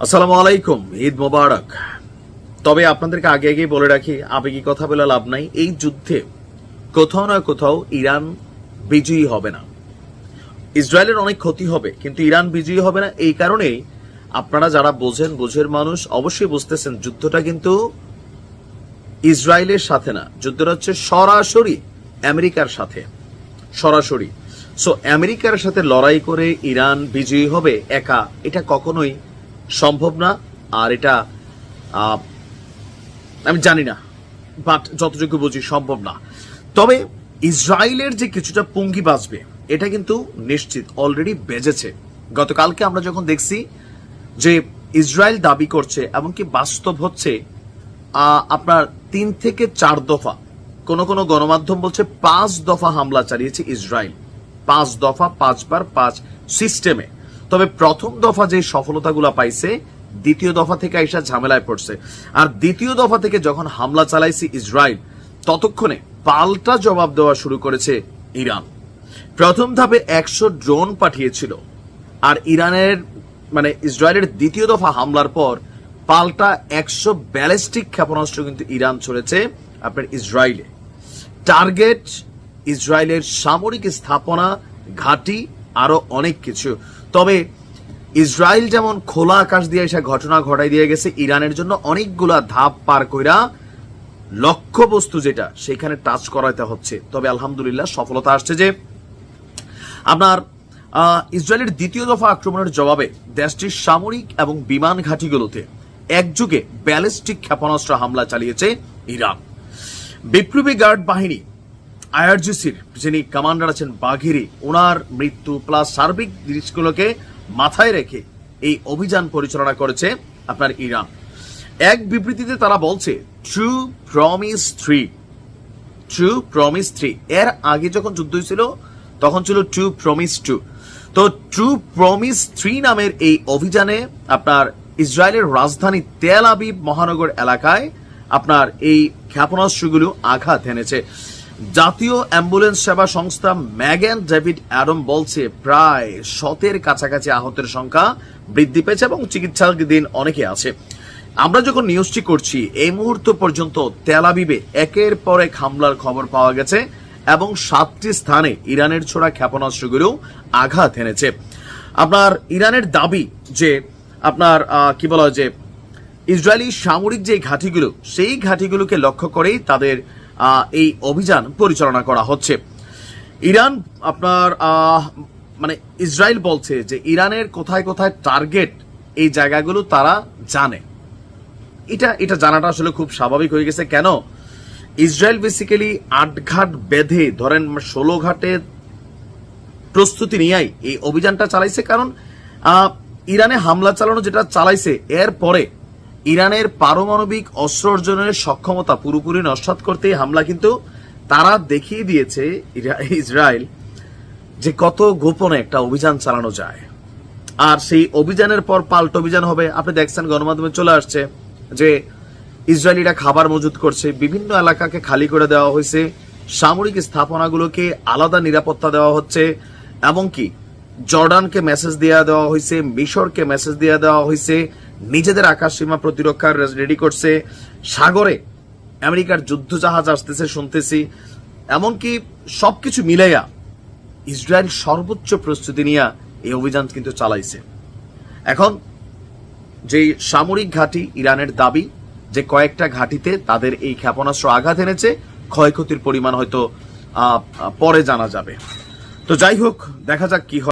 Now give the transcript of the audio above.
আসসালামু আলাইকুম, ঈদ মোবারক। তবে আপনাদেরকে আগে আগেই বলে রাখি, আবেগী কথা বলে লাভ নাই। এই যুদ্ধে কোথাও না কোথাও ইরান বিজয়ী হবে না। ইসরায়েলের অনেক ক্ষতি হবে, কিন্তু ইরান বিজয়ী হবে না। এই কারণেই আপনারা যারা বোঝেন, বুঝের মানুষ অবশ্যই বুঝতেছেন যুদ্ধটা কিন্তু ইসরায়েলের সাথে না, যুদ্ধটা হচ্ছে সরাসরি আমেরিকার সাথে, সরাসরি। সো আমেরিকার সাথে লড়াই করে ইরান বিজয়ী হবে একা, এটা কখনোই সম্ভব না। আর এটা আমি জানি না, বাট যতটুকু বুঝি সম্ভব না। তবে ইসরায়েলের যে কিছুটা পুঙ্গি বাজবে এটা কিন্তু নিশ্চিত, অলরেডি বেজেছে। গতকালকে আমরা যখন দেখছি যে ইসরায়েল দাবি করছে, এমনকি বাস্তব হচ্ছে আপনার 3 থেকে 4 দফা, কোন কোন গণমাধ্যম বলছে 5 দফা হামলা চালিয়েছে ইসরায়েল। 5 দফা, 5 বার 5 সিস্টেমে। তবে প্রথম দফা যে সফলতাগুলো পাইছে, দ্বিতীয় দফা থেকে আইসা ঝামেলায় পড়ছে। আর দ্বিতীয় দফা থেকে যখন হামলা চালাইছে ইসরায়েল, ততক্ষণে পাল্টা জবাব দেওয়া শুরু করেছে ইরান। প্রথম ধাপে 100 ড্রোন পাঠিয়েছিল, আর ইরানের ইসরায়েলের দ্বিতীয় দফা হামলার পর পাল্টা 100 ব্যালিস্টিক ক্ষেপণাস্ত্র কিন্তু ইরান ছড়েছে আপনার ইসরায়েলে। টার্গেট ইসরায়েলের সামরিক স্থাপনা, ঘাঁটি, আরো অনেক কিছু। তবে ইসরায়েল যেমন খোলা আকাশ দিয়ে এসে ঘটনা ঘটাই দিয়ে গেছে, ইরানের জন্য অনেকগুলা ধাপ পার কইরা লক্ষ্যবস্তু যেটা সেখানে টাচ করাইতে হচ্ছে। তবে আলহামদুলিল্লাহ সফলতা আসছে যে আপনার ইসরায়েলের দ্বিতীয় দফা আক্রমণের জবাবে দেশটির সামরিক এবং বিমান ঘাঁটিগুলোতে একযোগে ব্যালিস্টিক ক্ষেপণাস্ত্র হামলা চালিয়েছে ইরান। বিপ্লবী গার্ড বাহিনী আইআরজিসির যিনি কমান্ডার আছেন বাঘিরি, ওনার মৃত্যু প্লাস সার্বিক দৃশ্যগুলোকে মাথায় রেখে এই অভিযান পরিচালনা করেছে আপনার ইরান। এক বিবৃতিতে তারা বলছে ট্রু প্রমিস 3। ট্রু প্রমিস 3 এর আগে যখন যুদ্ধ হয়েছিল তখন ছিল ট্রু প্রমিস 2। তো ট্রু প্রমিস 3 নামের এই অভিযানে আপনার ইসরায়েলের রাজধানী তেল আবিব মহানগর এলাকায় আপনার এই ক্ষেপণাস্ত্রগুলো আঘাত এনেছে। জাতীয় অ্যাম্বুলেন্স সেবা সংস্থা ম্যাগান ডেভিড অ্যাডম বলছে প্রায় 100-এর কাছাকাছি আহতের সংখ্যা বৃদ্ধি পেয়েছে এবং চিকিৎসাধীন অনেকে আছে। আমরা যখন নিউজটি করছি এই মুহূর্ত পর্যন্ত তেল আবিবে একের পর এক হামলার খবর পাওয়া গেছে এবং 7টি স্থানে ইরানের ছোড়া ক্ষেপণাস্ত্রগুলো আঘাত এনেছে। আপনার ইরানের দাবি যে আপনার কি বলা হয় যে ইসরায়েলি সামরিক যে ঘাঁটিগুলো, সেই ঘাঁটিগুলোকে লক্ষ্য করেই তাদের এই অভিযান পরিচালনা করা হচ্ছে। ইরান আপনার ইসরায়েল বলছে যে ইরানের কোথায় কোথায় টার্গেট, এই জায়গাগুলো তারা জানে। এটা জানাটা আসলে খুব স্বাভাবিক হয়ে গেছে। কেন? ইসরায়েল বেসিক্যালি 8 ঘাট বেঁধে ধরেন 16 ঘাটে প্রস্তুতি নিয়েই এই অভিযানটা চালাইছে। কারণ ইরানে হামলা চালানো যেটা চালাইছে, এর পরে ইরানের পারমাণবিক অস্ত্র অর্জনের সক্ষমতা পুরোপুরি নস্যাৎ করতে হামলা কিন্তু তারা দেখিয়ে দিয়েছে ইসরায়েল যে কত গোপনে একটা অভিযান চালানো যায়। আর সেই অভিযানের পর পাল্টা অভিযান হবে। আপনি দেখছেন গণমাধ্যমে চলে আসছে যে ইসরায়েলিরা খাবার মজুত করছে, বিভিন্ন এলাকাকে খালি করে দেওয়া হয়েছে, সামরিক স্থাপনাগুলোকে আলাদা নিরাপত্তা দেওয়া হচ্ছে, এমনকি জর্ডানকে মেসেজ দেওয়া হয়েছে, মিশরকে মেসেজ দেওয়া হয়েছে, নিজেদের আকাশ সীমা প্রতিরক্ষার রেডি করছে, সাগরে আমেরিকার যুদ্ধ জাহাজ আসতেছে শুনতেছি। এমনকি সবকিছু মিলাইয়া ইসরায়েল সর্বোচ্চ প্রস্তুতি নিয়ে এই অভিযান কিন্তু চালাইছে। এখন যে সামরিক ঘাঁটি, ইরানের দাবি যে কয়েকটা ঘাঁটিতে তাদের এই ক্ষেপণাস্ত্র আঘাত এনেছে, ক্ষয়ক্ষতির পরিমাণ হয়তো পরে জানা যাবে। তো যাই হোক, দেখা যাক কি হয়।